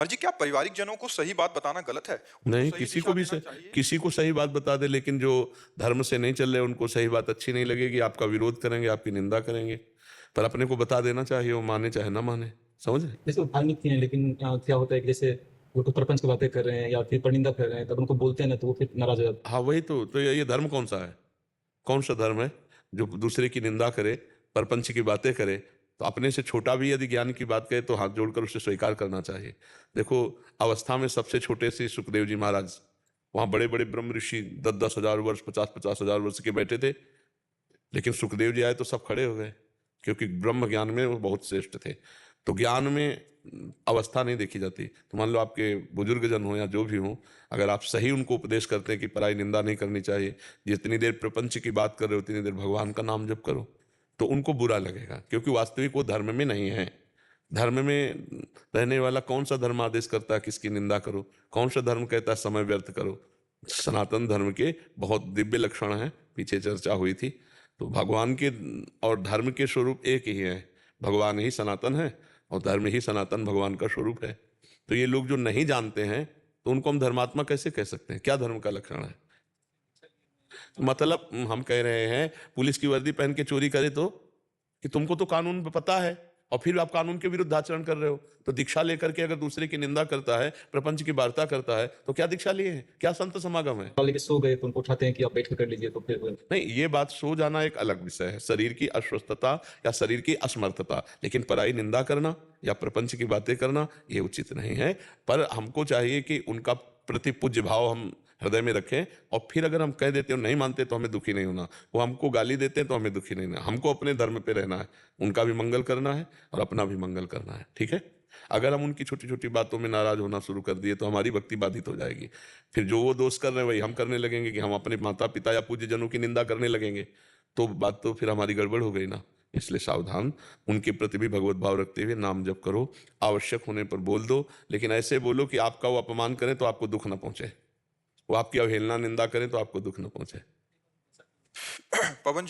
हाँ जी, क्या पारिवारिक जनों को सही बात बताना गलत है? उनको नहीं, सही दिशा देना चाहिए? किसी को सही बात बता दे, लेकिन जो धर्म से नहीं चल रहे उनको सही बात अच्छी नहीं लगेगी, आपका विरोध करेंगे, आपकी निंदा करेंगे। पर अपने को बता देना चाहिए, वो माने चाहे ना माने। समझ रहे? जैसे वो धार्मिक थी हैं, लेकिन क्या होता है कि जैसे वो कुछ प्रपंच की बातें कर रहे हैं या फिर परनिंदा कर रहे हैं, तब उनको बोलते हैं ना तो वो फिर नाराज हो जाते हाँ, वही तो ये धर्म कौन-सा है? कौन-सा धर्म है, जो दूसरे की निंदा करे, परपंच की बातें करे? तो अपने से छोटा भी यदि ज्ञान की बात कहे, तो हाथ जोड़कर उसे स्वीकार करना चाहिए। देखो, अवस्था में सबसे छोटे श्री सुखदेव जी महाराज, वहाँ बड़े-बड़े ब्रह्म ऋषि 10-10 हज़ार वर्ष, 50-50 हज़ार वर्ष के बैठे थे, लेकिन सुखदेव जी आए तो सब खड़े हो गए, क्योंकि ब्रह्म ज्ञान में वो बहुत श्रेष्ठ थे। तो ज्ञान में अवस्था नहीं देखी जाती। तो मान लो आपके बुजुर्गजन हो या जो भी हो, अगर आप सही उनको उपदेश करते हैं कि पराई निंदा नहीं करनी चाहिए, जितनी देर प्रपंच की बात कर रहे हो उतनी देर भगवान का नाम जप करो, तो उनको बुरा लगेगा, क्योंकि वास्तविक वो धर्म में नहीं है। धर्म में रहने वाला कौन सा धर्म आदेश करता है किसकी निंदा करो? कौन सा धर्म कहता है समय व्यर्थ करो? सनातन धर्म के बहुत दिव्य लक्षण हैं, पीछे चर्चा हुई थी। तो भगवान के और धर्म के स्वरूप एक ही है। भगवान ही सनातन है और धर्म ही सनातन भगवान का स्वरूप है। तो ये लोग जो नहीं जानते हैं, तो उनको हम धर्मात्मा कैसे कह सकते हैं? क्या धर्म का लक्षण है? मतलब हम कह रहे हैं, पुलिस की वर्दी पहन के चोरी करे तो, कि तुमको तो कानून पता है और फिर आप कानून के विरुद्ध आचरण कर रहे हो। तो दीक्षा लेकर के अगर दूसरे की निंदा करता है, प्रपंच की वार्ता करता है, तो क्या दीक्षा लिए है? क्या संत समागम है? हैं, लेके सो गए तो उनको उठाते हैं कि आप बैठ के कर लीजिए, तो फिर नहीं, ये बात सो जाना एक अलग विषय है, शरीर की अस्वस्थता या शरीर की असमर्थता। लेकिन पराई निंदा करना या प्रपंच की बातें करना, ये उचित नहीं है। पर हमको चाहिए कि उनका प्रति पूज्य भाव हम हृदय में रखें, और फिर अगर हम कह देते हो नहीं मानते तो हमें दुखी नहीं होना। वो हमको गाली देते हैं तो हमें दुखी नहीं होना। हमको अपने धर्म पे रहना है, उनका भी मंगल करना है और अपना भी मंगल करना है। ठीक है? अगर हम उनकी छोटी छोटी बातों में नाराज होना शुरू कर दिए, तो हमारी भक्ति बाधित हो जाएगी। फिर जो वो दोष कर रहे हैं वही हम करने लगेंगे, कि हम अपने माता पिता या पूज्य जनों की निंदा करने लगेंगे, तो बात तो फिर हमारी गड़बड़ हो गई ना। इसलिए सावधान, उनके प्रति भी भगवत भाव रखते हुए नाम जप करो। आवश्यक होने पर बोल दो, लेकिन ऐसे बोलो कि आपका वो अपमान करें तो आपको दुख ना पहुंचे, वो आपकी अवहेलना निंदा करें तो आपको दुख न पहुंचे। पवन